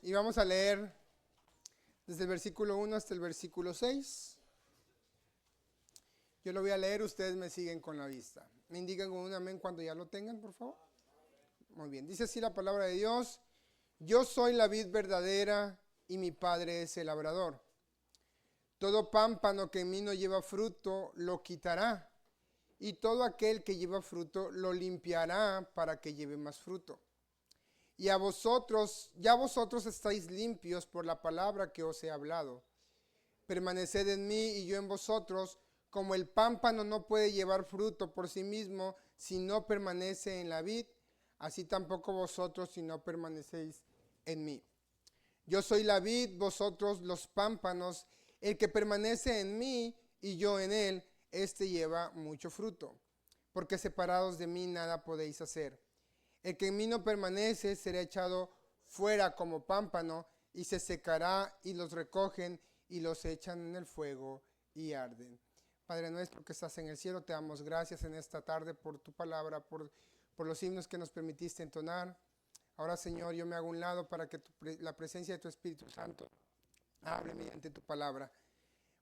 Y vamos a leer desde el versículo 1 hasta el versículo 6. Yo lo voy a leer, ustedes me siguen con la vista. Me indican con un amén cuando ya lo tengan, por favor. Muy bien, dice así la palabra de Dios. Yo soy la vid verdadera y mi Padre es el labrador. Todo pámpano que en mí no lleva fruto lo quitará, y todo aquel que lleva fruto lo limpiará para que lleve más fruto. Y ya vosotros estáis limpios por la palabra que os he hablado. Permaneced en mí y yo en vosotros, como el pámpano no puede llevar fruto por sí mismo si no permanece en la vid, así tampoco vosotros si no permanecéis en mí. Yo soy la vid, vosotros los pámpanos. El que permanece en mí y yo en él, éste lleva mucho fruto, porque separados de mí nada podéis hacer. El que en mí no permanece será echado fuera como pámpano y se secará, y los recogen y los echan en el fuego y arden. Padre nuestro que estás en el cielo, te damos gracias en esta tarde por tu palabra, por los himnos que nos permitiste entonar. Ahora, Señor, yo me hago a un lado para que la presencia de tu Espíritu Santo hable mediante tu palabra.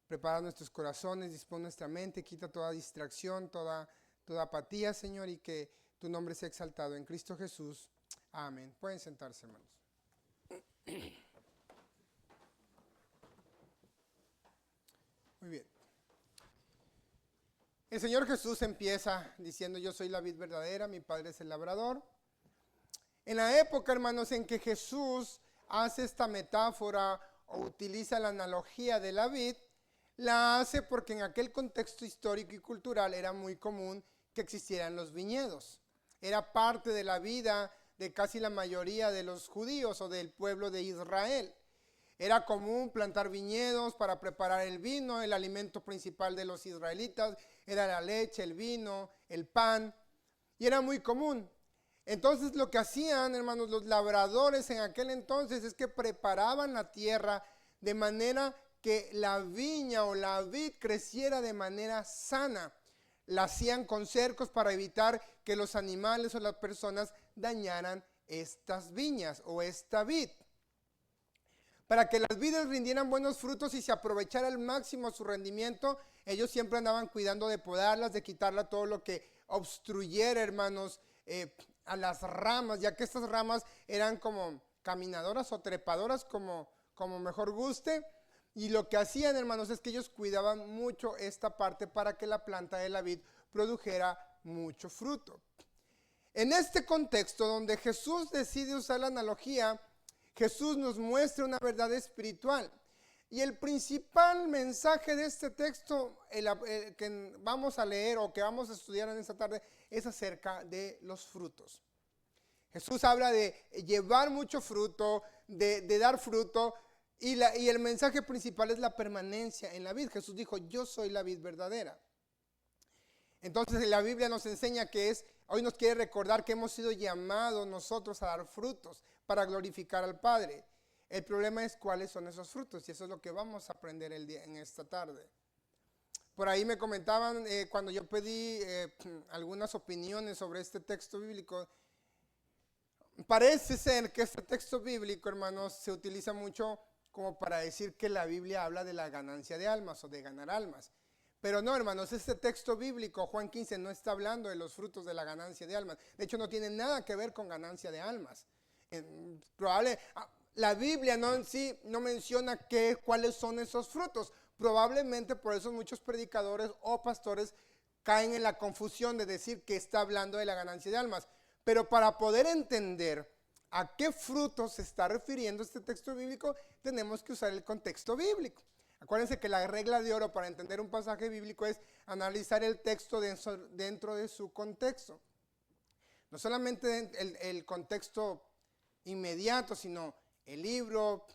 Prepara nuestros corazones, dispone nuestra mente, quita toda distracción, toda apatía, Señor, y que tu nombre sea exaltado en Cristo Jesús. Amén. Pueden sentarse, hermanos. Muy bien. El Señor Jesús empieza diciendo: yo soy la vid verdadera, mi Padre es el labrador. En la época, hermanos, en que Jesús hace esta metáfora o utiliza la analogía de la vid, la hace porque en aquel contexto histórico y cultural era muy común que existieran los viñedos. Era parte de la vida de casi la mayoría de los judíos o del pueblo de Israel. Era común plantar viñedos para preparar el vino. El alimento principal de los israelitas era la leche, el vino, el pan, y era muy común. Entonces lo que hacían, hermanos, los labradores en aquel entonces es que preparaban la tierra de manera que la viña o la vid creciera de manera sana. La hacían con cercos para evitar que los animales o las personas dañaran estas viñas o esta vid. Para que las vides rindieran buenos frutos y se aprovechara al máximo su rendimiento, ellos siempre andaban cuidando de podarlas, de quitarla todo lo que obstruyera, hermanos, a las ramas, ya que estas ramas eran como caminadoras o trepadoras, como mejor guste. Y lo que hacían, hermanos, es que ellos cuidaban mucho esta parte para que la planta de la vid produjera mucho fruto. En este contexto donde Jesús decide usar la analogía, Jesús nos muestra una verdad espiritual. Y el principal mensaje de este texto, el que vamos a leer o que vamos a estudiar en esta tarde, es acerca de los frutos. Jesús habla de llevar mucho fruto, de dar fruto, y el mensaje principal es la permanencia en la vid. Jesús dijo: yo soy la vid verdadera. Entonces la Biblia nos enseña hoy nos quiere recordar que hemos sido llamados nosotros a dar frutos para glorificar al Padre. El problema es cuáles son esos frutos, y eso es lo que vamos a aprender en esta tarde. Por ahí me comentaban cuando yo pedí algunas opiniones sobre este texto bíblico. Parece ser que este texto bíblico, hermanos, se utiliza mucho como para decir que la Biblia habla de la ganancia de almas o de ganar almas. Pero no, hermanos, este texto bíblico, Juan 15, no está hablando de los frutos de la ganancia de almas. De hecho, no tiene nada que ver con ganancia de almas. La Biblia no menciona cuáles son esos frutos. Probablemente por eso muchos predicadores o pastores caen en la confusión de decir que está hablando de la ganancia de almas. Pero para poder entender a qué frutos se está refiriendo este texto bíblico, tenemos que usar el contexto bíblico. Acuérdense que la regla de oro para entender un pasaje bíblico es analizar el texto dentro de su contexto. No solamente el contexto inmediato, sino el libro,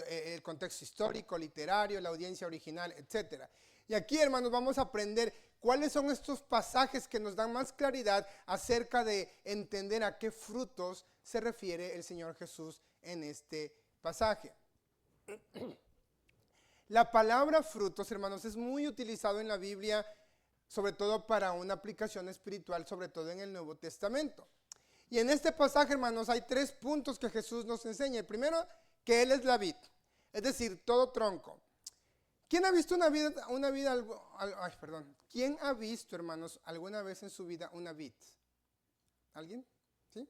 el contexto histórico, literario, la audiencia original, etc. Y aquí, hermanos, vamos a aprender cuáles son estos pasajes que nos dan más claridad acerca de entender a qué frutos se refiere el Señor Jesús en este pasaje. La palabra frutos, hermanos, es muy utilizado en la Biblia, sobre todo para una aplicación espiritual, sobre todo en el Nuevo Testamento. Y en este pasaje, hermanos, hay 3 puntos que Jesús nos enseña. El primero, que Él es la vid, es decir, todo tronco. ¿Quién ha visto ¿Quién ha visto, hermanos, alguna vez en su vida una vid? ¿Alguien? ¿Sí?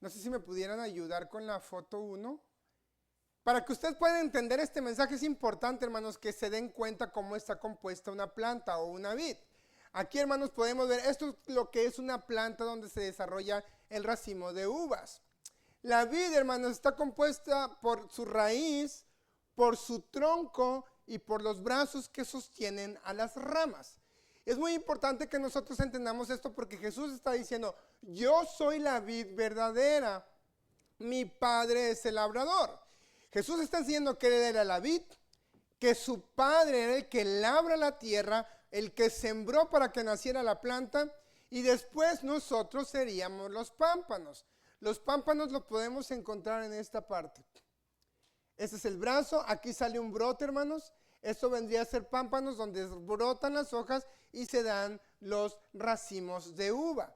No sé si me pudieran ayudar con la foto 1. Para que usted pueda entender este mensaje es importante, hermanos, que se den cuenta cómo está compuesta una planta o una vid. Aquí, hermanos, podemos ver, esto es lo que es una planta donde se desarrolla el racimo de uvas. La vid, hermanos, está compuesta por su raíz, por su tronco y por los brazos que sostienen a las ramas. Es muy importante que nosotros entendamos esto porque Jesús está diciendo, yo soy la vid verdadera, mi Padre es el labrador. Jesús está diciendo que Él era la vid, que su Padre era el que labra la tierra, el que sembró para que naciera la planta, y después nosotros seríamos los pámpanos. Los pámpanos los podemos encontrar en esta parte. Este es el brazo, aquí sale un brote, hermanos. Esto vendría a ser pámpanos donde brotan las hojas y se dan los racimos de uva.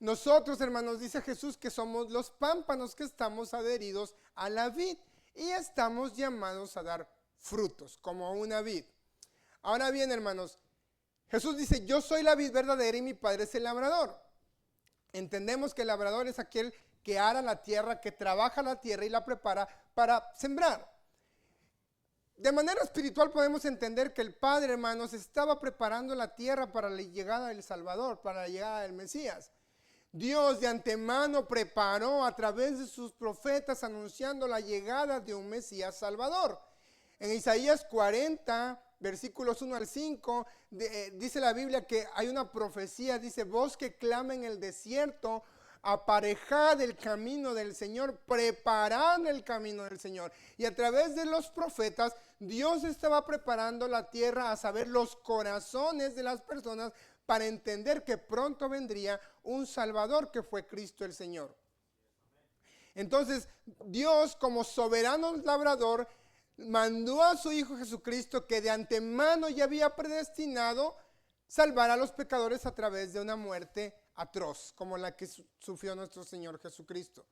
Nosotros, hermanos, dice Jesús que somos los pámpanos que estamos adheridos a la vid y estamos llamados a dar frutos como una vid. Ahora bien, hermanos, Jesús dice, yo soy la vid verdadera y mi Padre es el labrador. Entendemos que el labrador es aquel que ara la tierra, que trabaja la tierra y la prepara para sembrar. De manera espiritual podemos entender que el Padre, hermanos, estaba preparando la tierra para la llegada del Salvador, para la llegada del Mesías. Dios de antemano preparó a través de sus profetas anunciando la llegada de un Mesías Salvador. En Isaías 40, versículos 1 al 5, dice la Biblia que hay una profecía, dice, voz que clama en el desierto, aparejad el camino del Señor, preparad el camino del Señor. Y a través de los profetas, Dios estaba preparando la tierra a saber los corazones de las personas para entender que pronto vendría un Salvador que fue Cristo el Señor. Entonces, Dios como soberano labrador mandó a su Hijo Jesucristo, que de antemano ya había predestinado salvar a los pecadores a través de una muerte atroz, como la que sufrió nuestro Señor Jesucristo.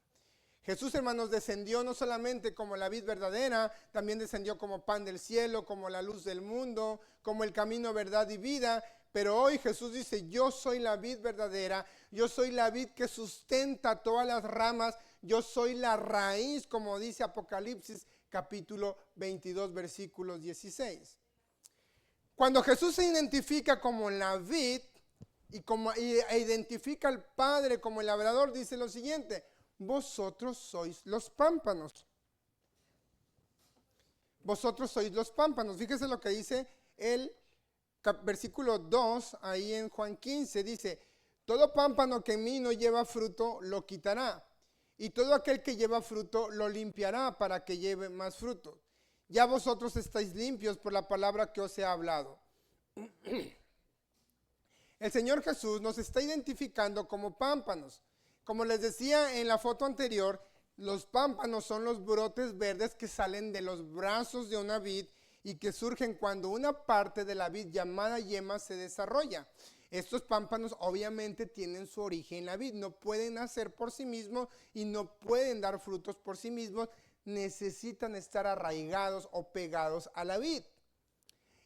Jesús, hermanos, descendió no solamente como la vid verdadera, también descendió como pan del cielo, como la luz del mundo, como el camino, verdad y vida. Pero hoy Jesús dice, yo soy la vid verdadera, yo soy la vid que sustenta todas las ramas, yo soy la raíz, como dice Apocalipsis capítulo 22, versículos 16. Cuando Jesús se identifica como la vid e identifica al Padre como el labrador, dice lo siguiente, vosotros sois los pámpanos. Vosotros sois los pámpanos. Fíjese lo que dice el versículo 2, ahí en Juan 15, dice, todo pámpano que en mí no lleva fruto, lo quitará. Y todo aquel que lleva fruto, lo limpiará para que lleve más fruto. Ya vosotros estáis limpios por la palabra que os he hablado. El Señor Jesús nos está identificando como pámpanos. Como les decía en la foto anterior, los pámpanos son los brotes verdes que salen de los brazos de una vid y que surgen cuando una parte de la vid llamada yema se desarrolla. Estos pámpanos obviamente tienen su origen en la vid, no pueden nacer por sí mismos y no pueden dar frutos por sí mismos, necesitan estar arraigados o pegados a la vid.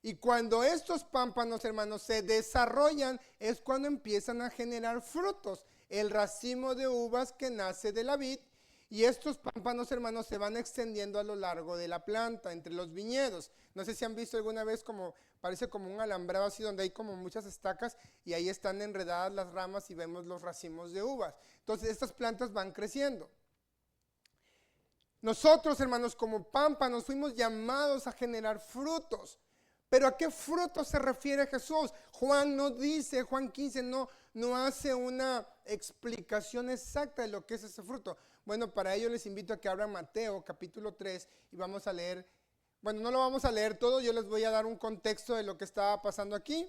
Y cuando estos pámpanos, hermanos, se desarrollan, es cuando empiezan a generar frutos, el racimo de uvas que nace de la vid. Y estos pámpanos, hermanos, se van extendiendo a lo largo de la planta, entre los viñedos. No sé si han visto alguna vez como, parece como un alambrado así, donde hay como muchas estacas y ahí están enredadas las ramas y vemos los racimos de uvas. Entonces, estas plantas van creciendo. Nosotros, hermanos, como pámpanos, fuimos llamados a generar frutos. Pero ¿a qué frutos se refiere Jesús? Juan no dice, Juan 15 no hace una explicación exacta de lo que es ese fruto. Bueno, para ello les invito a que abran Mateo capítulo 3 y vamos a leer, bueno, no lo vamos a leer todo, yo les voy a dar un contexto de lo que estaba pasando aquí.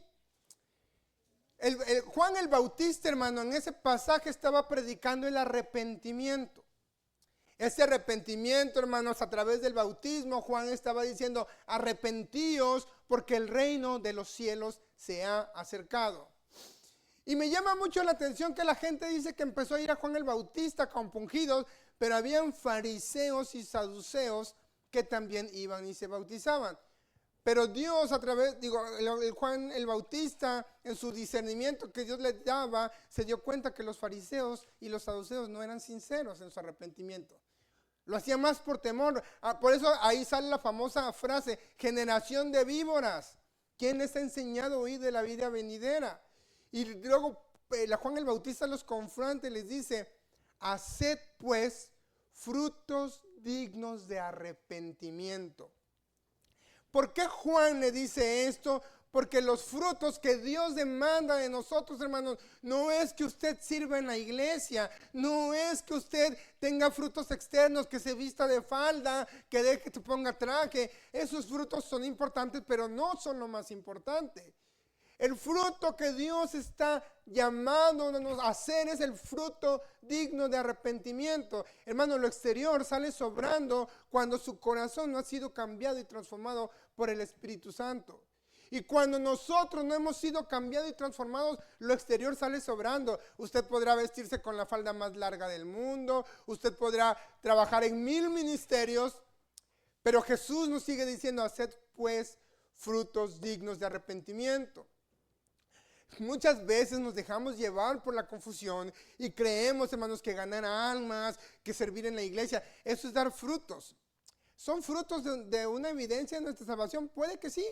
Juan el Bautista, hermano, en ese pasaje estaba predicando el arrepentimiento. Ese arrepentimiento, hermanos, a través del bautismo, Juan estaba diciendo, arrepentíos porque el reino de los cielos se ha acercado. Y me llama mucho la atención que la gente dice que empezó a ir a Juan el Bautista compungidos, pero habían fariseos y saduceos que también iban y se bautizaban. Pero Dios a través, Juan el Bautista, en su discernimiento que Dios le daba, se dio cuenta que los fariseos y los saduceos no eran sinceros en su arrepentimiento. Lo hacían más por temor. Por eso ahí sale la famosa frase, generación de víboras. ¿Quién les ha enseñado a huir de la vida venidera? Y luego Juan el Bautista los confronta y les dice, haced pues frutos dignos de arrepentimiento. ¿Por qué Juan le dice esto? Porque los frutos que Dios demanda de nosotros, hermanos, no es que usted sirva en la iglesia, no es que usted tenga frutos externos, que se vista de falda, que se ponga traje. Esos frutos son importantes, pero no son lo más importante. El fruto que Dios está llamándonos a hacer es el fruto digno de arrepentimiento. Hermano, lo exterior sale sobrando cuando su corazón no ha sido cambiado y transformado por el Espíritu Santo. Y cuando nosotros no hemos sido cambiados y transformados, lo exterior sale sobrando. Usted podrá vestirse con la falda más larga del mundo, usted podrá trabajar en 1000 ministerios, pero Jesús nos sigue diciendo, haced pues frutos dignos de arrepentimiento. Muchas veces nos dejamos llevar por la confusión y creemos, hermanos, que ganar almas, que servir en la iglesia, eso es dar frutos. ¿Son frutos de una evidencia de nuestra salvación? Puede que sí,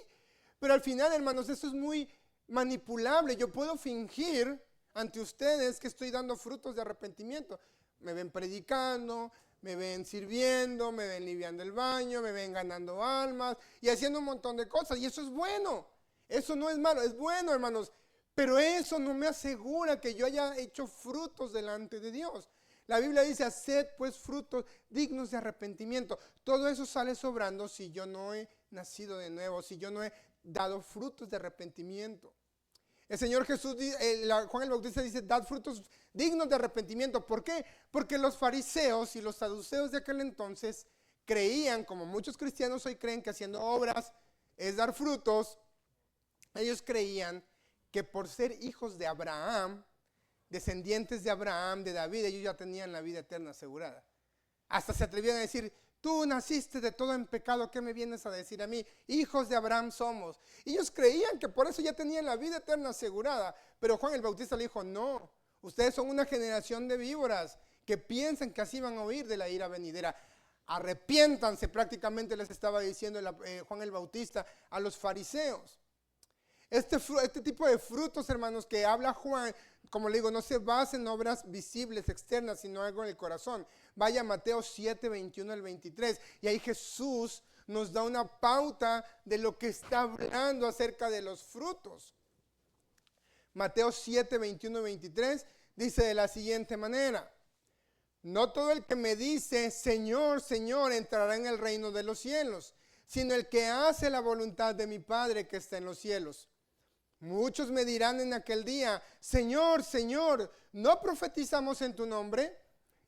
pero al final, hermanos, eso es muy manipulable. Yo puedo fingir ante ustedes que estoy dando frutos de arrepentimiento. Me ven predicando, me ven sirviendo, me ven limpiando el baño, me ven ganando almas y haciendo un montón de cosas. Y eso es bueno, eso no es malo, es bueno, hermanos. Pero eso no me asegura que yo haya hecho frutos delante de Dios. La Biblia dice, haced pues frutos dignos de arrepentimiento. Todo eso sale sobrando si yo no he nacido de nuevo, si yo no he dado frutos de arrepentimiento. El Señor Jesús, Juan el Bautista dice, dad frutos dignos de arrepentimiento. ¿Por qué? Porque los fariseos y los saduceos de aquel entonces creían, como muchos cristianos hoy creen, que haciendo obras es dar frutos. Ellos creían que por ser hijos de Abraham, descendientes de Abraham, de David, ellos ya tenían la vida eterna asegurada. Hasta se atrevían a decir, tú naciste de todo en pecado, ¿qué me vienes a decir a mí? Hijos de Abraham somos. Ellos creían que por eso ya tenían la vida eterna asegurada, pero Juan el Bautista le dijo, no, ustedes son una generación de víboras que piensan que así van a huir de la ira venidera. Arrepiéntanse, prácticamente les estaba diciendo Juan el Bautista a los fariseos. Este tipo de frutos, hermanos, que habla Juan, como le digo, no se basa en obras visibles, externas, sino algo en el corazón. Vaya a Mateo 7, 21 al 23, y ahí Jesús nos da una pauta de lo que está hablando acerca de los frutos. Mateo 7, 21 y 23 dice de la siguiente manera, no todo el que me dice, Señor, Señor, entrará en el reino de los cielos, sino el que hace la voluntad de mi Padre que está en los cielos. Muchos me dirán en aquel día, Señor, Señor, ¿no profetizamos en tu nombre?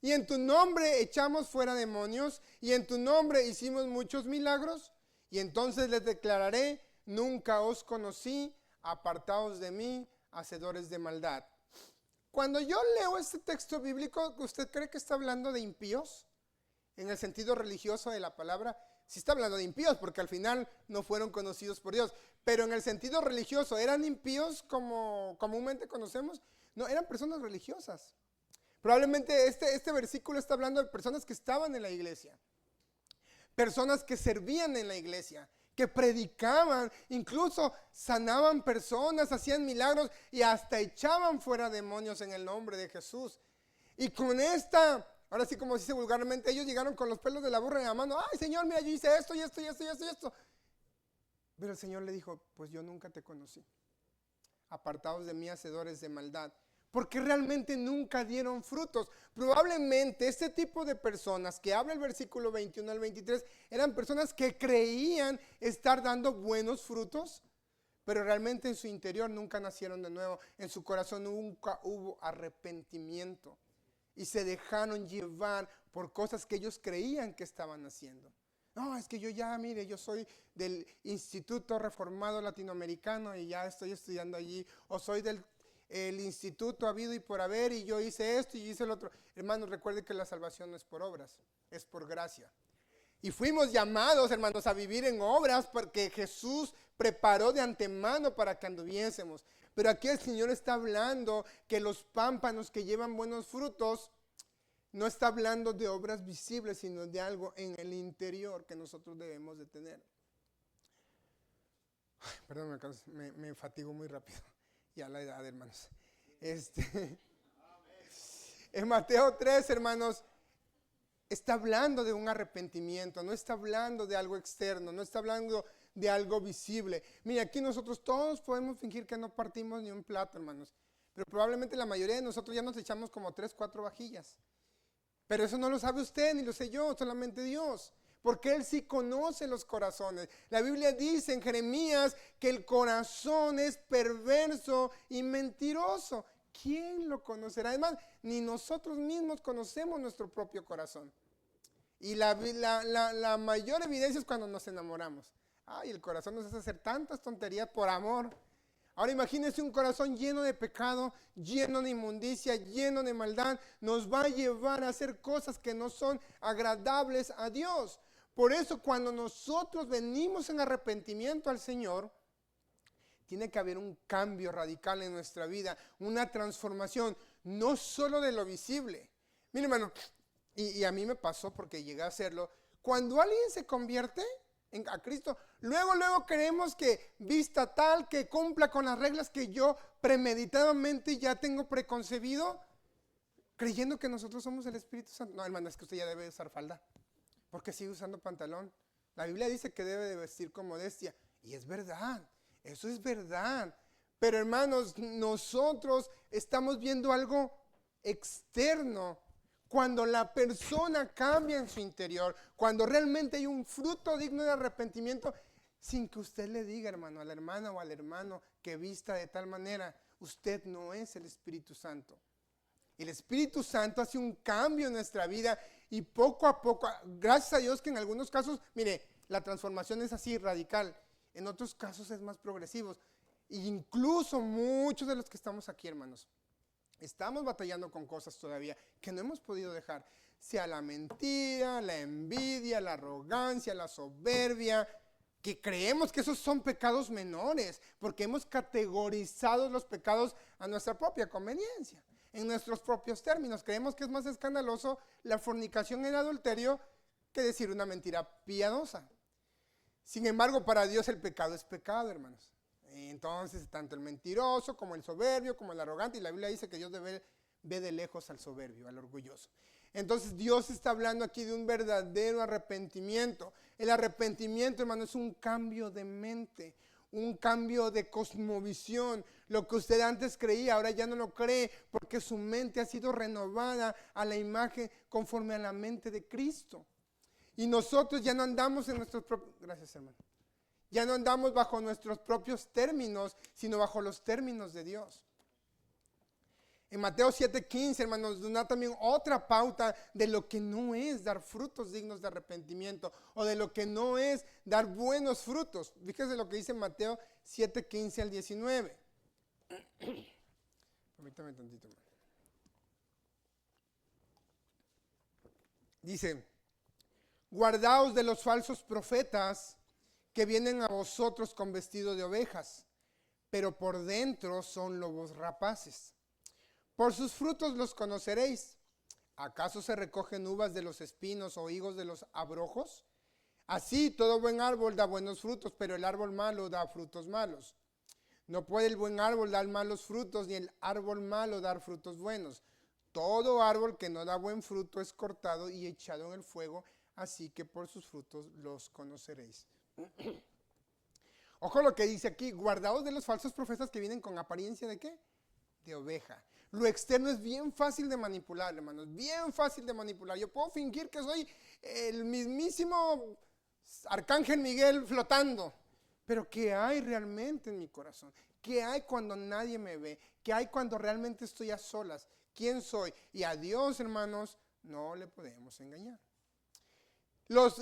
Y en tu nombre echamos fuera demonios, y en tu nombre hicimos muchos milagros. Y entonces les declararé, nunca os conocí, apartaos de mí, hacedores de maldad. Cuando yo leo este texto bíblico, ¿usted cree que está hablando de impíos? En el sentido religioso de la palabra, sí está hablando de impíos, porque al final no fueron conocidos por Dios. Pero en el sentido religioso, ¿eran impíos como comúnmente conocemos? No, eran personas religiosas. Probablemente este versículo está hablando de personas que estaban en la iglesia. Personas que servían en la iglesia, que predicaban, incluso sanaban personas, hacían milagros y hasta echaban fuera demonios en el nombre de Jesús. Y con ahora sí como se dice vulgarmente, ellos llegaron con los pelos de la burra en la mano. Ay, Señor, mira, yo hice esto y esto y esto y esto y esto. Pero el Señor le dijo, pues yo nunca te conocí. Apartados de mí, hacedores de maldad. Porque realmente nunca dieron frutos. Probablemente este tipo de personas que habla el versículo 21 al 23 eran personas que creían estar dando buenos frutos, pero realmente en su interior nunca nacieron de nuevo. En su corazón nunca hubo arrepentimiento. Y se dejaron llevar por cosas que ellos creían que estaban haciendo. No, es que yo soy del Instituto Reformado Latinoamericano y ya estoy estudiando allí. O soy del el instituto habido y por haber, y yo hice esto y yo hice lo otro. Hermanos, recuerden que la salvación no es por obras, es por gracia. Y fuimos llamados, hermanos, a vivir en obras porque Jesús preparó de antemano para que anduviésemos. Pero aquí el Señor está hablando que los pámpanos que llevan buenos frutos, no está hablando de obras visibles, sino de algo en el interior que nosotros debemos de tener. Ay, perdón, me fatigo muy rápido. Ya la edad, hermanos. En Mateo 3, hermanos, está hablando de un arrepentimiento, no está hablando de algo externo, no está hablando de algo visible. Mira, aquí nosotros todos podemos fingir que no partimos ni un plato, hermanos. Pero probablemente la mayoría de nosotros ya nos echamos como 3, 4 vajillas. Pero eso no lo sabe usted, ni lo sé yo, solamente Dios. Porque Él sí conoce los corazones. La Biblia dice en Jeremías que el corazón es perverso y mentiroso. ¿Quién lo conocerá? Además, ni nosotros mismos conocemos nuestro propio corazón. Y la mayor evidencia es cuando nos enamoramos. Ay, el corazón nos hace hacer tantas tonterías por amor. Ahora imagínense un corazón lleno de pecado, lleno de inmundicia, lleno de maldad. Nos va a llevar a hacer cosas que no son agradables a Dios. Por eso cuando nosotros venimos en arrepentimiento al Señor, tiene que haber un cambio radical en nuestra vida, una transformación, no solo de lo visible. Mire, hermano, y a mí me pasó porque llegué a hacerlo. Cuando alguien se convierte a Cristo, luego queremos que vista tal, que cumpla con las reglas que yo premeditadamente ya tengo preconcebido, creyendo que nosotros somos el Espíritu Santo. No, hermano, es que usted ya debe usar falda, porque sigue usando pantalón. La Biblia dice que debe de vestir con modestia, y es verdad. Eso es verdad. Pero hermanos, nosotros estamos viendo algo externo. Cuando la persona cambia en su interior, cuando realmente hay un fruto digno de arrepentimiento, sin que usted le diga, hermano, a la hermana o al hermano que vista de tal manera, usted no es el Espíritu Santo. El Espíritu Santo hace un cambio en nuestra vida y poco a poco, gracias a Dios que en algunos casos, mire, la transformación es así radical. En otros casos es más progresivo. E incluso muchos de los que estamos aquí, hermanos, estamos batallando con cosas todavía que no hemos podido dejar. Sea la mentira, la envidia, la arrogancia, la soberbia, que creemos que esos son pecados menores, porque hemos categorizado los pecados a nuestra propia conveniencia, en nuestros propios términos. Creemos que es más escandaloso la fornicación y el adulterio que decir una mentira piadosa. Sin embargo, para Dios el pecado es pecado, hermanos. Entonces, tanto el mentiroso como el soberbio, como el arrogante, y la Biblia dice que Dios ve de lejos al soberbio, al orgulloso. Entonces, Dios está hablando aquí de un verdadero arrepentimiento. El arrepentimiento, hermano, es un cambio de mente, un cambio de cosmovisión. Lo que usted antes creía, ahora ya no lo cree, porque su mente ha sido renovada a la imagen conforme a la mente de Cristo. Y nosotros ya no andamos en nuestros propios... Gracias, hermano. Ya no andamos bajo nuestros propios términos, sino bajo los términos de Dios. En Mateo 7:15, hermanos, nos da también otra pauta de lo que no es dar frutos dignos de arrepentimiento, o de lo que no es dar buenos frutos. Fíjese lo que dice Mateo 7:15 al 19. Permítame tantito. Dice: guardaos de los falsos profetas que vienen a vosotros con vestido de ovejas, pero por dentro son lobos rapaces. Por sus frutos los conoceréis. ¿Acaso se recogen uvas de los espinos o higos de los abrojos? Así todo buen árbol da buenos frutos, pero el árbol malo da frutos malos. No puede el buen árbol dar malos frutos, ni el árbol malo dar frutos buenos. Todo árbol que no da buen fruto es cortado y echado en el fuego. Así que por sus frutos los conoceréis. Ojo lo que dice aquí: guardaos de los falsos profetas que vienen con apariencia ¿de qué? De oveja. Lo externo es bien fácil de manipular, hermanos, bien fácil de manipular. Yo puedo fingir que soy el mismísimo Arcángel Miguel flotando, pero ¿qué hay realmente en mi corazón? ¿Qué hay cuando nadie me ve? ¿Qué hay cuando realmente estoy a solas? ¿Quién soy? Y a Dios, hermanos, no le podemos engañar. Los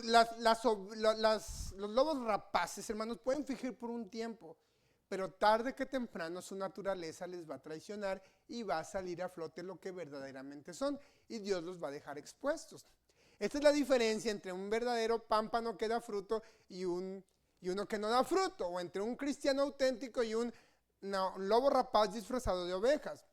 lobos rapaces, hermanos, pueden fingir por un tiempo, pero tarde que temprano su naturaleza les va a traicionar y va a salir a flote lo que verdaderamente son, y Dios los va a dejar expuestos. Esta es la diferencia entre un verdadero pámpano que da fruto y uno que no da fruto, o entre un cristiano auténtico y un lobo rapaz disfrazado de ovejas.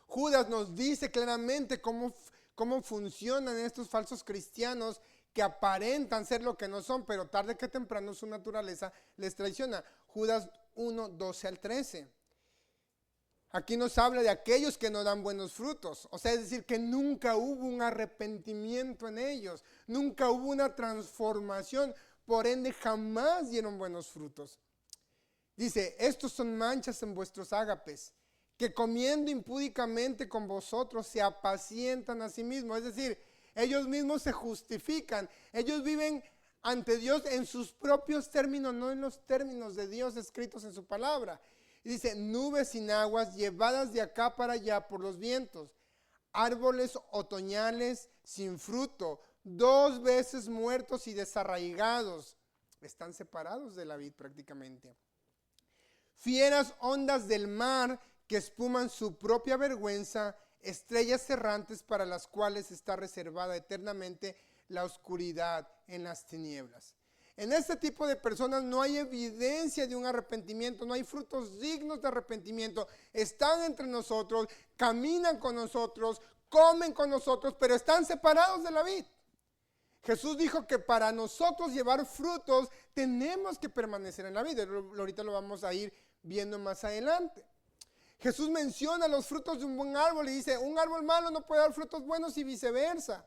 Judas nos dice claramente cómo funcionan estos falsos cristianos que aparentan ser lo que no son, pero tarde que temprano su naturaleza les traiciona. Judas 1, 12 al 13. Aquí nos habla de aquellos que no dan buenos frutos. O sea, es decir, que nunca hubo un arrepentimiento en ellos. Nunca hubo una transformación. Por ende, jamás dieron buenos frutos. Dice, estos son manchas en vuestros ágapes, que comiendo impúdicamente con vosotros se apacientan a sí mismos. Es decir, ellos mismos se justifican. Ellos viven ante Dios en sus propios términos, no en los términos de Dios escritos en su palabra. Y dice, nubes sin aguas llevadas de acá para allá por los vientos, árboles otoñales sin fruto, 2 veces muertos y desarraigados. Están separados de la vid prácticamente. Fieras ondas del mar que espuman su propia vergüenza, estrellas errantes para las cuales está reservada eternamente la oscuridad en las tinieblas. En este tipo de personas no hay evidencia de un arrepentimiento, no hay frutos dignos de arrepentimiento. Están entre nosotros, caminan con nosotros, comen con nosotros, pero están separados de la vid. Jesús dijo que para nosotros llevar frutos tenemos que permanecer en la vid. Ahorita lo vamos a ir viendo más adelante. Jesús menciona los frutos de un buen árbol y dice, un árbol malo no puede dar frutos buenos y viceversa.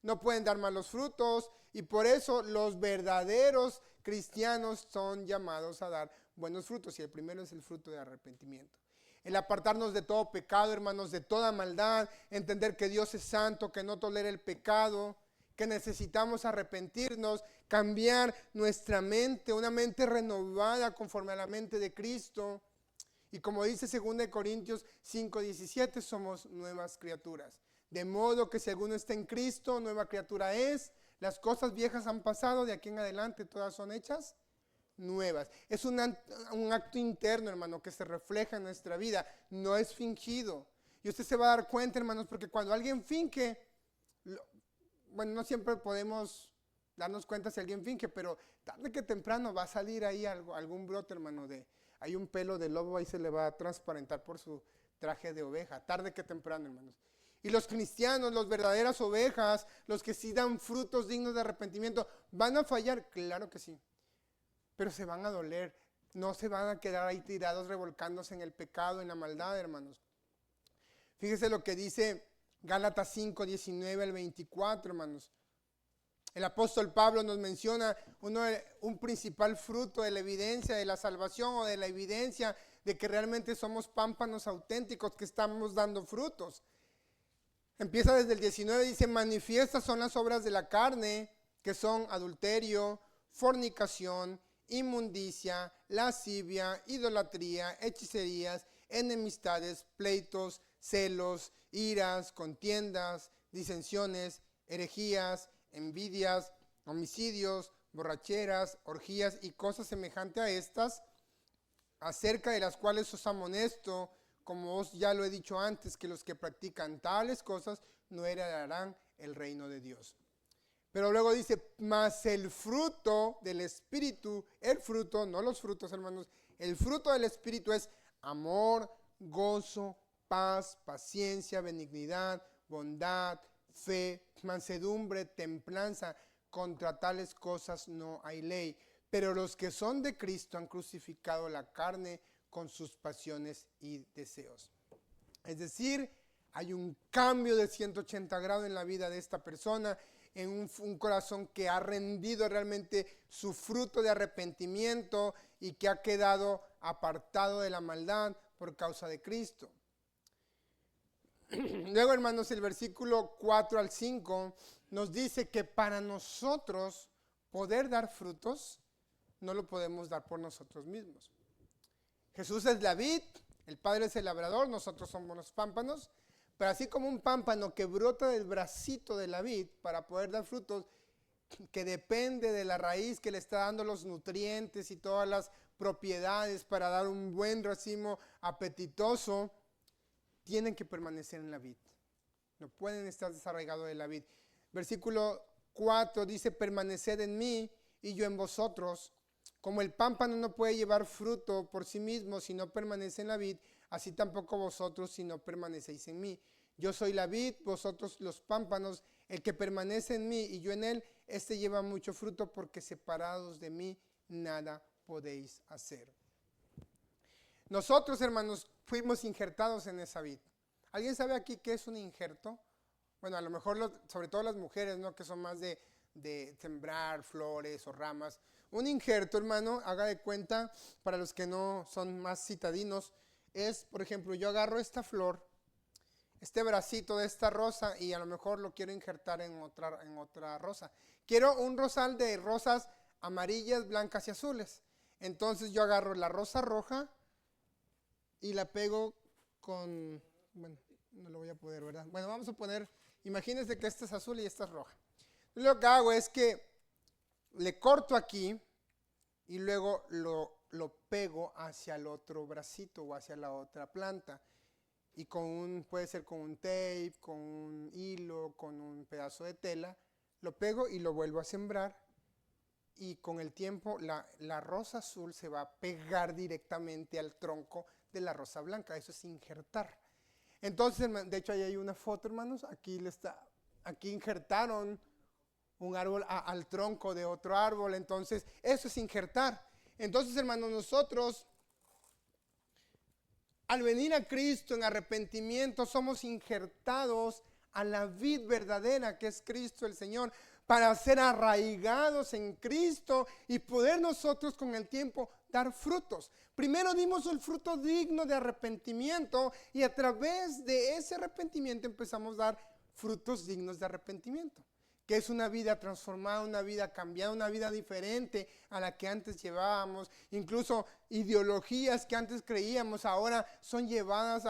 No pueden dar malos frutos y por eso los verdaderos cristianos son llamados a dar buenos frutos, y el primero es el fruto de arrepentimiento. El apartarnos de todo pecado, hermanos, de toda maldad, entender que Dios es santo, que no tolera el pecado, que necesitamos arrepentirnos, cambiar nuestra mente, una mente renovada conforme a la mente de Cristo. Y como dice 2 Corintios 5:17, somos nuevas criaturas. De modo que si alguno está en Cristo, nueva criatura es. Las cosas viejas han pasado, de aquí en adelante todas son hechas nuevas. Es un acto interno, hermano, que se refleja en nuestra vida. No es fingido. Y usted se va a dar cuenta, hermanos, porque cuando alguien finge, bueno, no siempre podemos darnos cuenta si alguien finge, pero tarde que temprano va a salir ahí algún brote, hermano, hay un pelo de lobo, ahí se le va a transparentar por su traje de oveja, tarde que temprano, hermanos. Y los cristianos, las verdaderas ovejas, los que sí dan frutos dignos de arrepentimiento, ¿van a fallar? Claro que sí, pero se van a doler, no se van a quedar ahí tirados revolcándose en el pecado, en la maldad, hermanos. Fíjese lo que dice Gálatas 5:19 al 24, hermanos. El apóstol Pablo nos menciona un principal fruto de la evidencia de la salvación, o de la evidencia de que realmente somos pámpanos auténticos que estamos dando frutos. Empieza desde el 19, dice, manifiestas son las obras de la carne, que son adulterio, fornicación, inmundicia, lascivia, idolatría, hechicerías, enemistades, pleitos, celos, iras, contiendas, disensiones, herejías, envidias, homicidios, borracheras, orgías y cosas semejantes a estas, acerca de las cuales os amonesto, como os ya lo he dicho antes, que los que practican tales cosas no heredarán el reino de Dios. Pero luego dice, mas el fruto del Espíritu, el fruto, no los frutos, hermanos, el fruto del Espíritu es amor, gozo, paz, paciencia, benignidad, bondad, fe, mansedumbre, templanza. Contra tales cosas no hay ley. Pero los que son de Cristo han crucificado la carne con sus pasiones y deseos. Es decir, hay un cambio de 180 grados en la vida de esta persona, en un corazón que ha rendido realmente su fruto de arrepentimiento y que ha quedado apartado de la maldad por causa de Cristo. Luego, hermanos, el versículo 4 al 5 nos dice que para nosotros poder dar frutos, no lo podemos dar por nosotros mismos. Jesús es la vid, el Padre es el labrador, nosotros somos los pámpanos, pero así como un pámpano que brota del bracito de la vid para poder dar frutos, que depende de la raíz que le está dando los nutrientes y todas las propiedades, para dar un buen racimo apetitoso, tienen que permanecer en la vid. No pueden estar desarraigados de la vid. Versículo 4 dice, permaneced en mí y yo en vosotros. Como el pámpano no puede llevar fruto por sí mismo si no permanece en la vid, así tampoco vosotros si no permanecéis en mí. Yo soy la vid, vosotros los pámpanos. El que permanece en mí y yo en él, este lleva mucho fruto, porque separados de mí nada podéis hacer. Nosotros, hermanos, fuimos injertados en esa vid. ¿Alguien sabe aquí qué es un injerto? Bueno, a lo mejor sobre todo las mujeres, ¿no? Que son más de sembrar flores o ramas. Un injerto, hermano, haga de cuenta, para los que no son más citadinos, es, por ejemplo, yo agarro esta flor, este bracito de esta rosa, y a lo mejor lo quiero injertar en otra rosa. Quiero un rosal de rosas amarillas, blancas y azules. Entonces yo agarro la rosa roja y la pego con, bueno, no lo voy a poder, ¿verdad? Bueno, vamos a poner, imagínense que esta es azul y esta es roja. Lo que hago es que le corto aquí y luego lo pego hacia el otro bracito o hacia la otra planta. Y puede ser con un tape, con un hilo, con un pedazo de tela, lo pego y lo vuelvo a sembrar. Y con el tiempo la rosa azul se va a pegar directamente al tronco de la rosa blanca. Eso es injertar. Entonces, de hecho, ahí hay una foto, hermanos. Aquí injertaron un árbol al tronco de otro árbol. Entonces, eso es injertar. Entonces, hermanos, nosotros, al venir a Cristo en arrepentimiento, somos injertados a la vid verdadera, que es Cristo el Señor, para ser arraigados en Cristo y poder nosotros con el tiempo dar frutos. Primero dimos el fruto digno de arrepentimiento, y a través de ese arrepentimiento empezamos a dar frutos dignos de arrepentimiento, que es una vida transformada, una vida cambiada, una vida diferente a la que antes llevábamos. Incluso ideologías que antes creíamos ahora son llevadas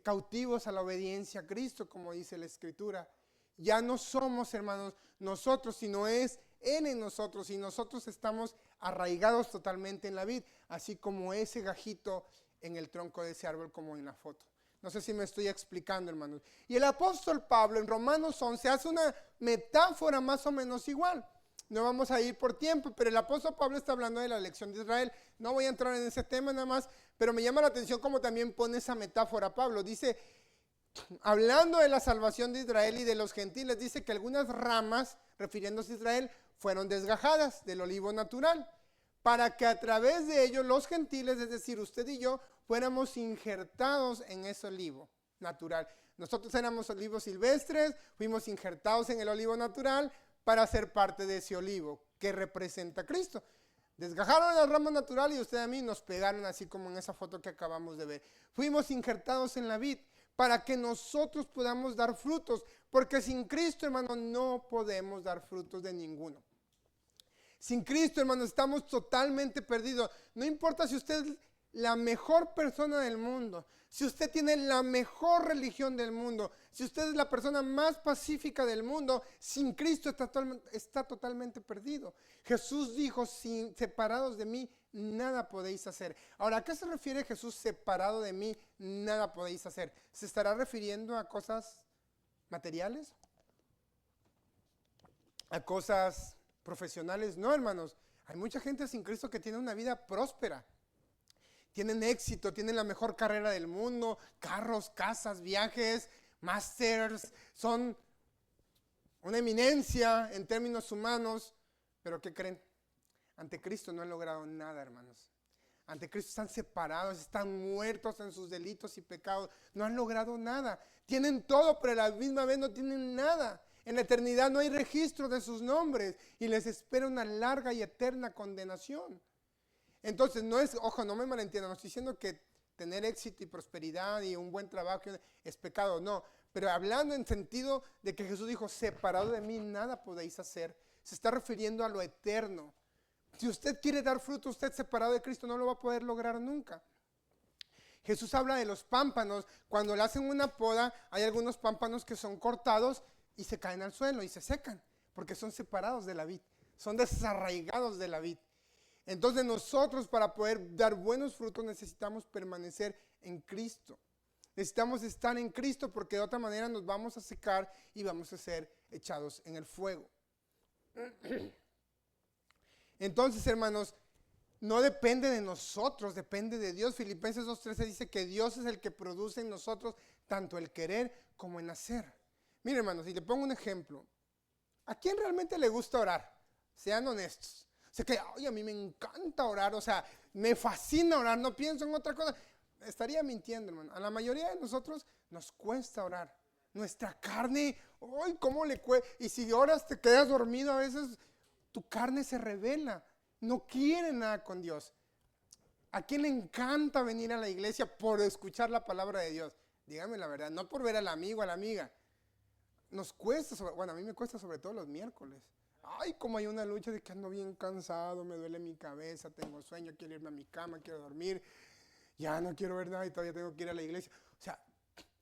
cautivos a la obediencia a Cristo, como dice la Escritura. Ya no somos, hermanos, nosotros, sino es Él en nosotros, y nosotros estamos arraigados totalmente en la vid, así como ese gajito en el tronco de ese árbol, como en la foto. No sé si me estoy explicando, hermanos. Y el apóstol Pablo en Romanos 11 hace una metáfora más o menos igual. No vamos a ir por tiempo, pero el apóstol Pablo está hablando de la elección de Israel. No voy a entrar en ese tema nada más, pero me llama la atención cómo también pone esa metáfora Pablo. Dice, hablando de la salvación de Israel y de los gentiles, dice que algunas ramas, refiriéndose a Israel, fueron desgajadas del olivo natural, para que a través de ellos los gentiles, es decir, usted y yo, fuéramos injertados en ese olivo natural. Nosotros éramos olivos silvestres, fuimos injertados en el olivo natural para ser parte de ese olivo que representa a Cristo. Desgajaron las ramas naturales y usted a mí nos pegaron, así como en esa foto que acabamos de ver. Fuimos injertados en la vid para que nosotros podamos dar frutos, porque sin Cristo, hermano, no podemos dar frutos de ninguno. Sin Cristo, hermano, estamos totalmente perdidos. No importa si usted es la mejor persona del mundo, si usted tiene la mejor religión del mundo, si usted es la persona más pacífica del mundo, sin Cristo está totalmente perdido. Jesús dijo, separados de mí, nada podéis hacer. Ahora, ¿a qué se refiere Jesús, separado de mí, nada podéis hacer? ¿Se estará refiriendo a cosas materiales? ¿A cosas profesionales? No, hermanos. Hay mucha gente sin Cristo que tiene una vida próspera. Tienen éxito, tienen la mejor carrera del mundo, carros, casas, viajes, másters, son una eminencia en términos humanos. Pero ¿qué creen? Ante Cristo no han logrado nada, hermanos. Ante Cristo están separados, están muertos en sus delitos y pecados. No han logrado nada. Tienen todo, pero a la misma vez no tienen nada. En la eternidad no hay registro de sus nombres y les espera una larga y eterna condenación. Entonces, no me malentiendan, no estoy diciendo que tener éxito y prosperidad y un buen trabajo es pecado, no. Pero hablando en sentido de que Jesús dijo, separado de mí nada podéis hacer, se está refiriendo a lo eterno. Si usted quiere dar fruto, usted separado de Cristo no lo va a poder lograr nunca. Jesús habla de los pámpanos. Cuando le hacen una poda, hay algunos pámpanos que son cortados y se caen al suelo y se secan, porque son separados de la vid, son desarraigados de la vid. Entonces nosotros, para poder dar buenos frutos, necesitamos permanecer en Cristo. Necesitamos estar en Cristo, porque de otra manera nos vamos a secar y vamos a ser echados en el fuego. Entonces, hermanos, no depende de nosotros, depende de Dios. Filipenses 2:13 dice que Dios es el que produce en nosotros tanto el querer como el hacer. Mire, hermanos, y le pongo un ejemplo. ¿A quién realmente le gusta orar? Sean honestos. O sea que, oye, a mí me encanta orar, o sea, me fascina orar, no pienso en otra cosa. Estaría mintiendo, hermano. A la mayoría de nosotros nos cuesta orar. Nuestra carne, ¡ay, cómo le cuesta! Y si oras te quedas dormido, a veces tu carne se revela. No quiere nada con Dios. ¿A quién le encanta venir a la iglesia por escuchar la palabra de Dios? Dígame la verdad, no por ver al amigo, a la amiga. Nos cuesta, bueno, a mí me cuesta sobre todo los miércoles. Ay, como hay una lucha de que ando bien cansado, me duele mi cabeza, tengo sueño, quiero irme a mi cama, quiero dormir. Ya no quiero ver nada y todavía tengo que ir a la iglesia. O sea,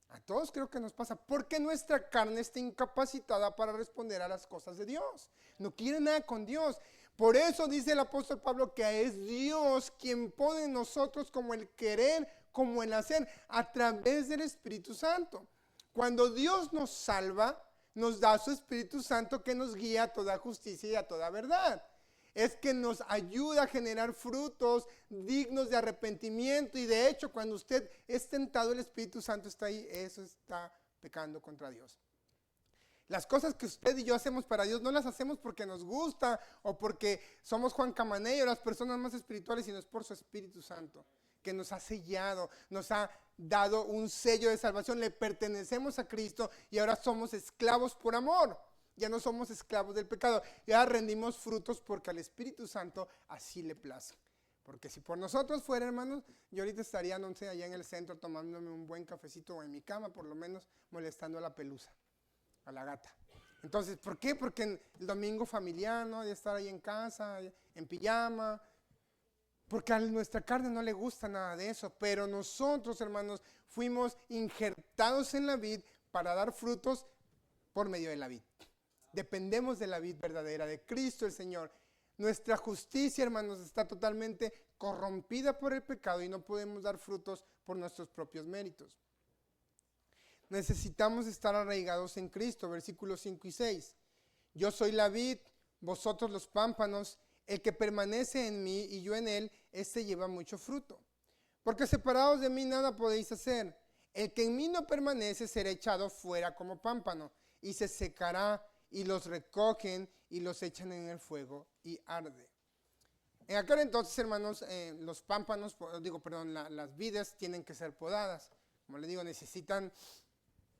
a todos creo que nos pasa, porque nuestra carne está incapacitada para responder a las cosas de Dios. No quiere nada con Dios. Por eso dice el apóstol Pablo que es Dios quien pone en nosotros como el querer, como el hacer, a través del Espíritu Santo. Cuando Dios nos salva, nos da su Espíritu Santo que nos guía a toda justicia y a toda verdad. Es que nos ayuda a generar frutos dignos de arrepentimiento, y de hecho cuando usted es tentado, el Espíritu Santo está ahí, eso está pecando contra Dios. Las cosas que usted y yo hacemos para Dios no las hacemos porque nos gusta o porque somos Juan Camaney o las personas más espirituales, sino es por su Espíritu Santo, que nos ha sellado, nos ha dado un sello de salvación. Le pertenecemos a Cristo y ahora somos esclavos por amor. Ya no somos esclavos del pecado, ya rendimos frutos porque al Espíritu Santo así le place. Porque si por nosotros fuera, hermanos, yo ahorita estaría, no sé, allá en el centro tomándome un buen cafecito o en mi cama, por lo menos molestando a la pelusa, a la gata. Entonces, ¿por qué? Porque el domingo familiar, ¿no? De estar ahí en casa, en pijama, porque a nuestra carne no le gusta nada de eso. Pero nosotros, hermanos, fuimos injertados en la vid para dar frutos por medio de la vid. Dependemos de la vid verdadera, de Cristo el Señor. Nuestra justicia, hermanos, está totalmente corrompida por el pecado y no podemos dar frutos por nuestros propios méritos. Necesitamos estar arraigados en Cristo, versículos 5 y 6. Yo soy la vid, vosotros los pámpanos, el que permanece en mí y yo en él, éste lleva mucho fruto. Porque separados de mí nada podéis hacer. El que en mí no permanece será echado fuera como pámpano y se secará, y los recogen y los echan en el fuego y arde. En aquel entonces, hermanos, los pámpanos, las vides tienen que ser podadas. Como les digo, necesitan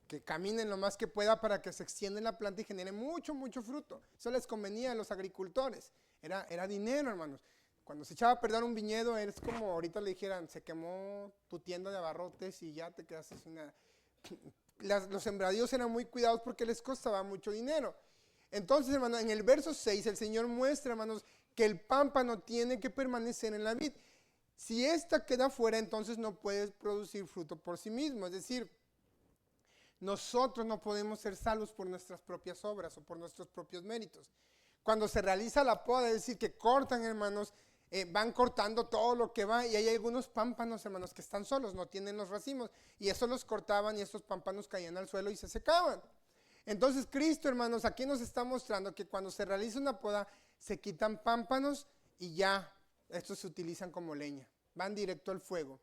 que caminen lo más que pueda para que se extienda la planta y genere mucho, mucho fruto. Eso les convenía a los agricultores. Era dinero, hermanos. Cuando se echaba a perder un viñedo, es como ahorita le dijeran, se quemó tu tienda de abarrotes y ya te quedaste sin nada. Los sembradíos eran muy cuidados porque les costaba mucho dinero. Entonces, hermanos, en el verso 6 el Señor muestra, hermanos, que el pámpano tiene que permanecer en la vid. Si ésta queda fuera, entonces no puede producir fruto por sí mismo. Es decir, nosotros no podemos ser salvos por nuestras propias obras o por nuestros propios méritos. Cuando se realiza la poda, es decir, que cortan, hermanos, van cortando todo lo que va, y hay algunos pámpanos, hermanos, que están solos, no tienen los racimos, y eso los cortaban y estos pámpanos caían al suelo y se secaban. Entonces Cristo, hermanos, aquí nos está mostrando que cuando se realiza una poda, se quitan pámpanos y ya, estos se utilizan como leña, van directo al fuego.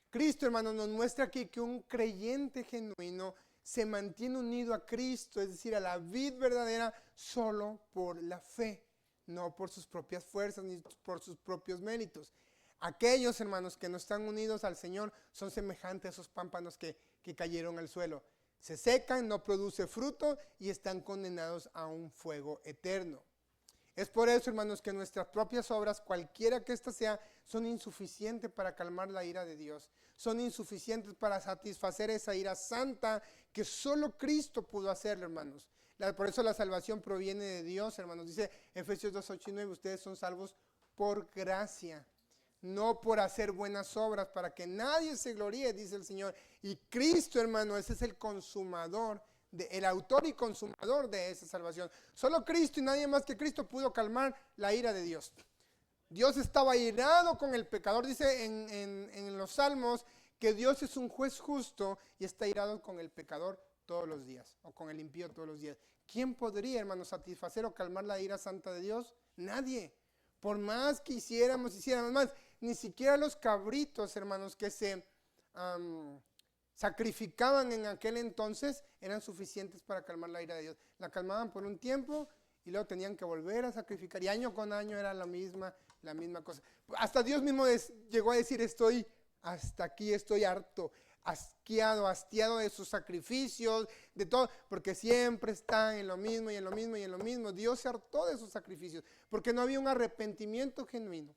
Cristo, hermanos, nos muestra aquí que un creyente genuino se mantiene unido a Cristo, es decir, a la vid verdadera, solo por la fe, no por sus propias fuerzas ni por sus propios méritos. Aquellos, hermanos, que no están unidos al Señor son semejantes a esos pámpanos que cayeron al suelo. Se secan, no produce fruto y están condenados a un fuego eterno. Es por eso, hermanos, que nuestras propias obras, cualquiera que ésta sea, son insuficientes para calmar la ira de Dios. Son insuficientes para satisfacer esa ira santa que solo Cristo pudo hacerlo, hermanos. Por eso la salvación proviene de Dios, hermanos. Dice Efesios 2:8-9, ustedes son salvos por gracia, no por hacer buenas obras, para que nadie se gloríe, dice el Señor. Y Cristo, hermano, ese es el consumador, el autor y consumador de esa salvación. Solo Cristo y nadie más que Cristo pudo calmar la ira de Dios. Dios estaba irado con el pecador. Dice en los Salmos que Dios es un juez justo y está irado con el pecador todos los días, o con el impío todos los días. ¿Quién podría, hermanos, satisfacer o calmar la ira santa de Dios? Nadie. Por más que hiciéramos más, ni siquiera los cabritos, hermanos, que se sacrificaban en aquel entonces eran suficientes para calmar la ira de Dios. La calmaban por un tiempo y luego tenían que volver a sacrificar, y año con año era la misma cosa. Hasta Dios mismo llegó a decir: hasta aquí estoy harto, hastiado de sus sacrificios, de todo, porque siempre están en lo mismo y en lo mismo y en lo mismo. Dios se hartó de sus sacrificios, porque no había un arrepentimiento genuino.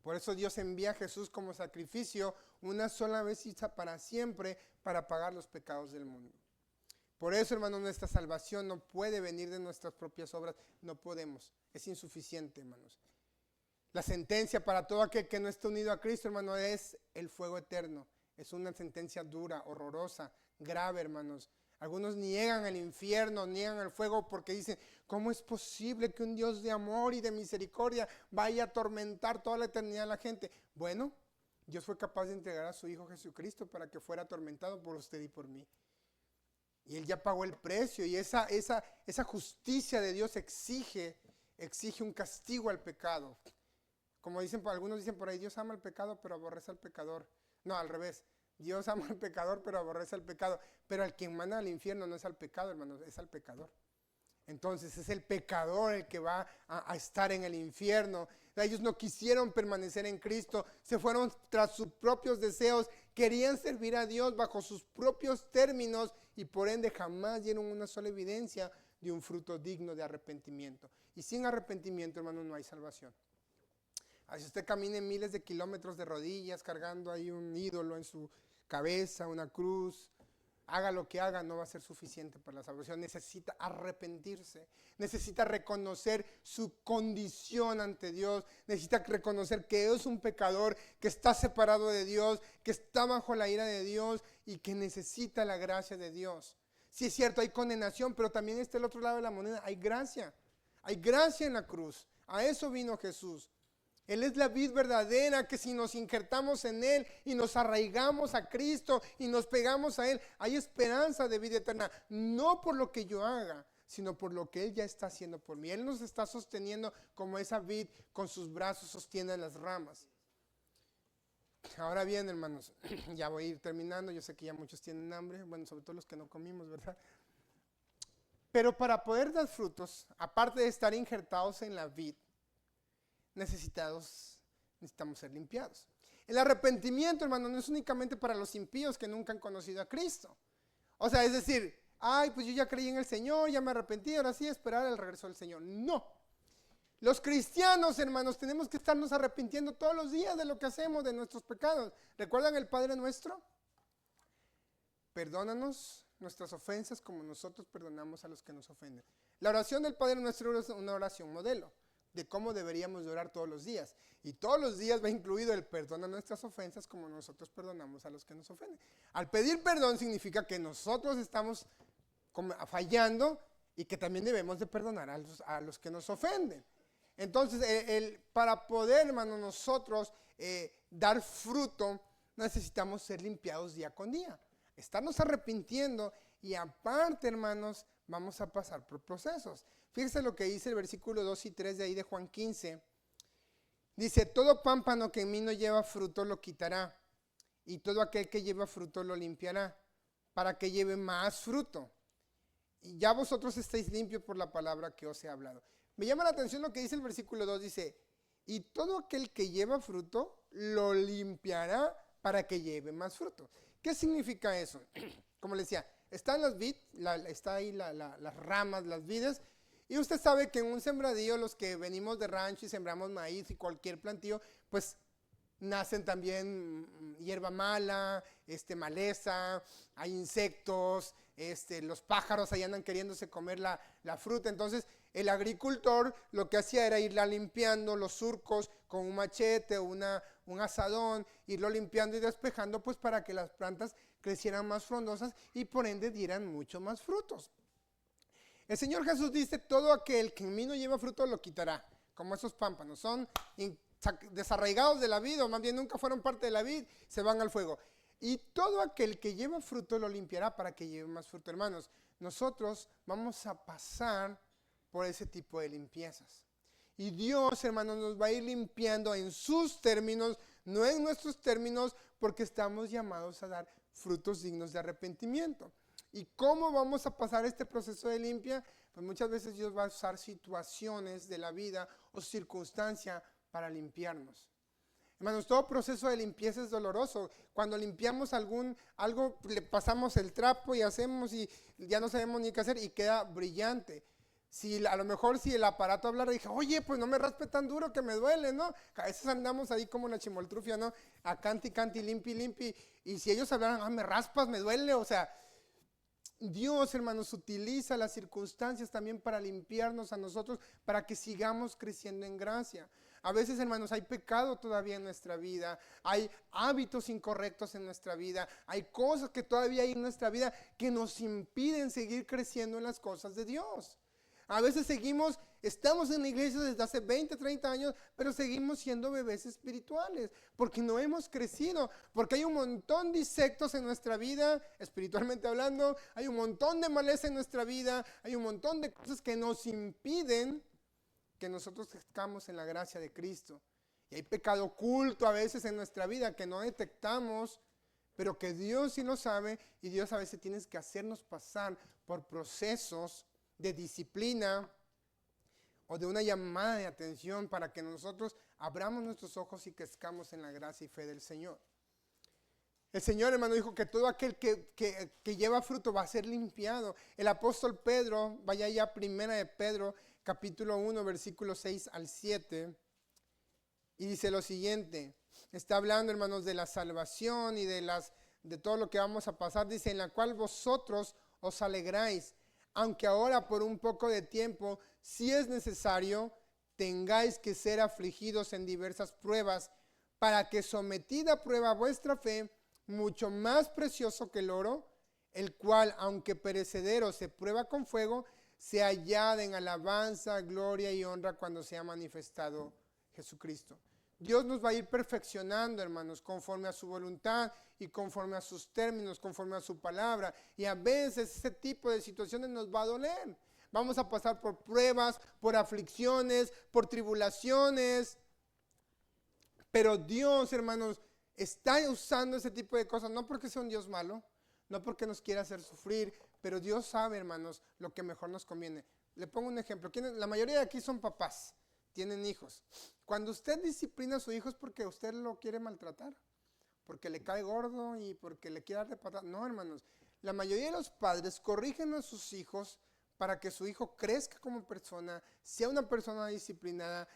Por eso Dios envía a Jesús como sacrificio una sola vez y para siempre, para pagar los pecados del mundo. Por eso, hermanos, nuestra salvación no puede venir de nuestras propias obras. No podemos, es insuficiente, hermanos. La sentencia para todo aquel que no está unido a Cristo, hermano, es el fuego eterno. Es una sentencia dura, horrorosa, grave, hermanos. Algunos niegan el infierno, niegan el fuego porque dicen: ¿cómo es posible que un Dios de amor y de misericordia vaya a atormentar toda la eternidad a la gente? Bueno, Dios fue capaz de entregar a su Hijo Jesucristo para que fuera atormentado por usted y por mí. Y Él ya pagó el precio, y esa justicia de Dios exige un castigo al pecado. Como algunos dicen por ahí: Dios ama al pecado pero aborrece al pecador. No, al revés. Dios ama al pecador pero aborrece al pecado. Pero al quien manda al infierno no es al pecado, hermanos, es al pecador. Entonces es el pecador el que va a estar en el infierno. Ellos no quisieron permanecer en Cristo, se fueron tras sus propios deseos, querían servir a Dios bajo sus propios términos y por ende jamás dieron una sola evidencia de un fruto digno de arrepentimiento. Y sin arrepentimiento, hermanos, no hay salvación. Si usted camine miles de kilómetros de rodillas cargando ahí un ídolo en su cabeza, una cruz, haga lo que haga, no va a ser suficiente para la salvación. Necesita arrepentirse, necesita reconocer su condición ante Dios, necesita reconocer que es un pecador, que está separado de Dios, que está bajo la ira de Dios y que necesita la gracia de Dios. Sí, es cierto, hay condenación, pero también está el otro lado de la moneda, hay gracia en la cruz. A eso vino Jesús. Él es la vid verdadera, que si nos injertamos en Él y nos arraigamos a Cristo y nos pegamos a Él, hay esperanza de vida eterna. No por lo que yo haga, sino por lo que Él ya está haciendo por mí. Él nos está sosteniendo como esa vid con sus brazos sostiene las ramas. Ahora bien, hermanos, ya voy a ir terminando. Yo sé que ya muchos tienen hambre, bueno, sobre todo los que no comimos, ¿verdad? Pero para poder dar frutos, aparte de estar injertados en la vid, necesitamos ser limpiados. El arrepentimiento, hermano, no es únicamente para los impíos que nunca han conocido a Cristo. O sea, es decir, pues yo ya creí en el Señor, ya me arrepentí, ahora sí esperar el regreso del Señor. No. Los cristianos, hermanos, tenemos que estarnos arrepintiendo todos los días de lo que hacemos, de nuestros pecados. ¿Recuerdan el Padre Nuestro? Perdónanos nuestras ofensas como nosotros perdonamos a los que nos ofenden. La oración del Padre Nuestro es una oración modelo de cómo deberíamos de orar todos los días. Y todos los días va incluido el perdón a nuestras ofensas como nosotros perdonamos a los que nos ofenden. Al pedir perdón significa que nosotros estamos fallando y que también debemos de perdonar a los que nos ofenden. Entonces, para poder, hermano, nosotros dar fruto, necesitamos ser limpiados día con día. Estarnos arrepintiendo y aparte, hermanos, vamos a pasar por procesos. Fíjense lo que dice el versículo 2 y 3 de ahí de Juan 15. Dice: todo pámpano que en mí no lleva fruto lo quitará, y todo aquel que lleva fruto lo limpiará, para que lleve más fruto. Y ya vosotros estáis limpios por la palabra que os he hablado. Me llama la atención lo que dice el versículo 2, dice: y todo aquel que lleva fruto lo limpiará para que lleve más fruto. ¿Qué significa eso? Como les decía, están las vid, está ahí las ramas, las vides. Y usted sabe que en un sembradío, los que venimos de rancho y sembramos maíz y cualquier plantío, pues nacen también hierba mala, maleza, hay insectos, los pájaros ahí andan queriéndose comer la fruta. Entonces el agricultor lo que hacía era irla limpiando los surcos con un machete o un asadón, irlo limpiando y despejando, pues para que las plantas crecieran más frondosas y por ende dieran mucho más frutos. El Señor Jesús dice: todo aquel que en mí no lleva fruto lo quitará. como esos pámpanos, son desarraigados de la vid, o más bien nunca fueron parte de la vid, se van al fuego. Y todo aquel que lleva fruto lo limpiará para que lleve más fruto, hermanos. Nosotros vamos a pasar por ese tipo de limpiezas. Y Dios, hermanos, nos va a ir limpiando en sus términos, no en nuestros términos, porque estamos llamados a dar frutos dignos de arrepentimiento. ¿Y cómo vamos a pasar este proceso de limpia? Pues muchas veces Dios va a usar situaciones de la vida o circunstancia para limpiarnos. Hermanos, todo proceso de limpieza es doloroso. Cuando limpiamos algo, le pasamos el trapo y hacemos y ya no sabemos ni qué hacer y queda brillante. Si a lo mejor si el aparato hablara, dije, oye, pues no me raspe tan duro que me duele, ¿no? A veces andamos ahí como en la chimoltrufia, ¿no? A canti, limpi. Y si ellos hablaran, me raspas, me duele, o sea, Dios, hermanos, utiliza las circunstancias también para limpiarnos a nosotros, para que sigamos creciendo en gracia. A veces, hermanos, hay pecado todavía en nuestra vida, hay hábitos incorrectos en nuestra vida, hay cosas que todavía hay en nuestra vida que nos impiden seguir creciendo en las cosas de Dios. A veces estamos en la iglesia desde hace 20, 30 años, pero seguimos siendo bebés espirituales, porque no hemos crecido, porque hay un montón de insectos en nuestra vida, espiritualmente hablando, hay un montón de maleza en nuestra vida, hay un montón de cosas que nos impiden que nosotros crezcamos en la gracia de Cristo. Y hay pecado oculto a veces en nuestra vida que no detectamos, pero que Dios sí lo sabe, y Dios a veces tiene que hacernos pasar por procesos de disciplina o de una llamada de atención para que nosotros abramos nuestros ojos y crezcamos en la gracia y fe del Señor. El Señor, hermano, dijo que todo aquel que lleva fruto va a ser limpiado. El apóstol Pedro, vaya ya primera de Pedro, capítulo 1, versículos 6 al 7, y dice lo siguiente, está hablando, hermanos, de la salvación y de todo lo que vamos a pasar, dice, en la cual vosotros os alegráis, aunque ahora por un poco de tiempo, si es necesario, tengáis que ser afligidos en diversas pruebas, para que sometida a prueba vuestra fe, mucho más precioso que el oro, el cual, aunque perecedero, se prueba con fuego, se hallada en alabanza, gloria y honra cuando sea manifestado Jesucristo. Dios nos va a ir perfeccionando, hermanos, conforme a su voluntad y conforme a sus términos, conforme a su palabra. Y a veces ese tipo de situaciones nos va a doler. Vamos a pasar por pruebas, por aflicciones, por tribulaciones. Pero Dios, hermanos, está usando ese tipo de cosas, no porque sea un Dios malo, no porque nos quiera hacer sufrir, pero Dios sabe, hermanos, lo que mejor nos conviene. Le pongo un ejemplo. La mayoría de aquí son papás, tienen hijos. Cuando usted disciplina a su hijo es porque usted lo quiere maltratar, porque le cae gordo y porque le quiere dar de patada. No, hermanos, la mayoría de los padres corrigen a sus hijos para que su hijo crezca como persona, sea una persona disciplinada,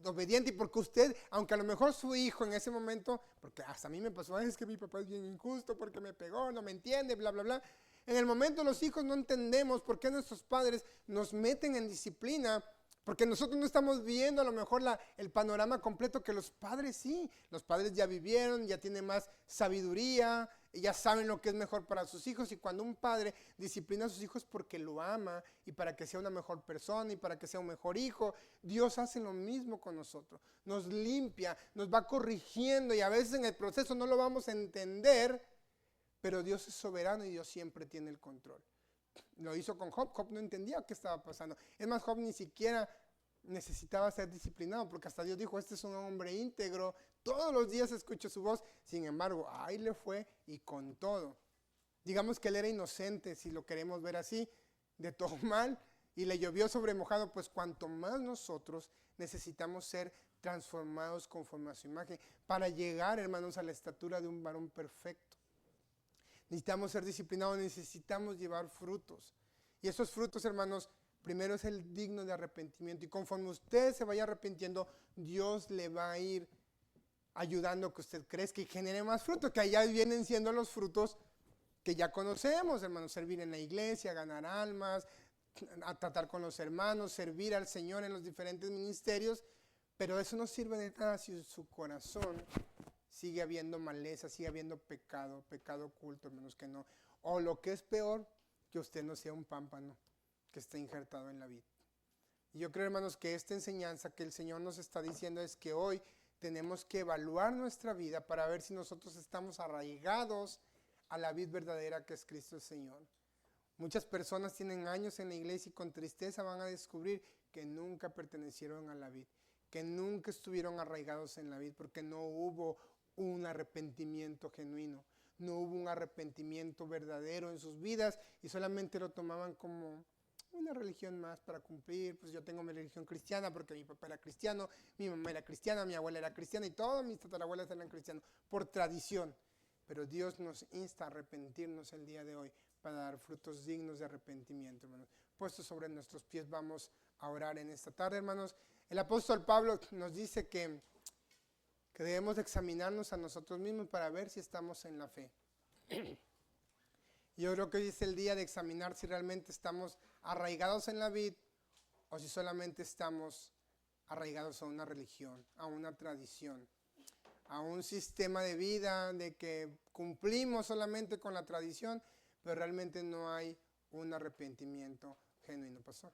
obediente, y porque usted, aunque a lo mejor su hijo en ese momento, porque hasta a mí me pasó, es que mi papá es bien injusto porque me pegó, no me entiende, bla, bla, bla. En el momento los hijos no entendemos por qué nuestros padres nos meten en disciplina, porque nosotros no estamos viendo a lo mejor el panorama completo que los padres sí. Los padres ya vivieron, ya tienen más sabiduría, ya saben lo que es mejor para sus hijos. Y cuando un padre disciplina a sus hijos porque lo ama y para que sea una mejor persona y para que sea un mejor hijo, Dios hace lo mismo con nosotros. Nos limpia, nos va corrigiendo y a veces en el proceso no lo vamos a entender, pero Dios es soberano y Dios siempre tiene el control. Lo hizo con Job. Job no entendía qué estaba pasando. Es más, Job ni siquiera necesitaba ser disciplinado, porque hasta Dios dijo, este es un hombre íntegro, todos los días escucho su voz. Sin embargo, ahí le fue y con todo. Digamos que él era inocente, si lo queremos ver así, de todo mal, y le llovió sobre mojado. Pues cuanto más nosotros necesitamos ser transformados conforme a su imagen, para llegar, hermanos, a la estatura de un varón perfecto. Necesitamos ser disciplinados, necesitamos llevar frutos. Y esos frutos, hermanos, primero es el digno de arrepentimiento. Y conforme usted se vaya arrepintiendo, Dios le va a ir ayudando a que usted crezca y genere más frutos, que allá vienen siendo los frutos que ya conocemos, hermanos. Servir en la iglesia, ganar almas, a tratar con los hermanos, servir al Señor en los diferentes ministerios. Pero eso no sirve de nada si su corazón sigue habiendo maleza, sigue habiendo pecado oculto, hermanos, que no. O lo que es peor, que usted no sea un pámpano que está injertado en la vid. Y yo creo, hermanos, que esta enseñanza que el Señor nos está diciendo es que hoy tenemos que evaluar nuestra vida para ver si nosotros estamos arraigados a la vid verdadera que es Cristo el Señor. Muchas personas tienen años en la iglesia y con tristeza van a descubrir que nunca pertenecieron a la vid, que nunca estuvieron arraigados en la vid porque no hubo un arrepentimiento genuino, no hubo un arrepentimiento verdadero en sus vidas y solamente lo tomaban como una religión más para cumplir. Pues yo tengo mi religión cristiana porque mi papá era cristiano, mi mamá era cristiana, mi abuela era cristiana y todas mis tatarabuelas eran cristianos por tradición. Pero Dios nos insta a arrepentirnos el día de hoy para dar frutos dignos de arrepentimiento, hermanos. Puestos sobre nuestros pies vamos a orar en esta tarde, hermanos. El apóstol Pablo nos dice que debemos examinarnos a nosotros mismos para ver si estamos en la fe. Yo creo que hoy es el día de examinar si realmente estamos arraigados en la vid o si solamente estamos arraigados a una religión, a una tradición, a un sistema de vida de que cumplimos solamente con la tradición, pero realmente no hay un arrepentimiento genuino. ¿Pastor?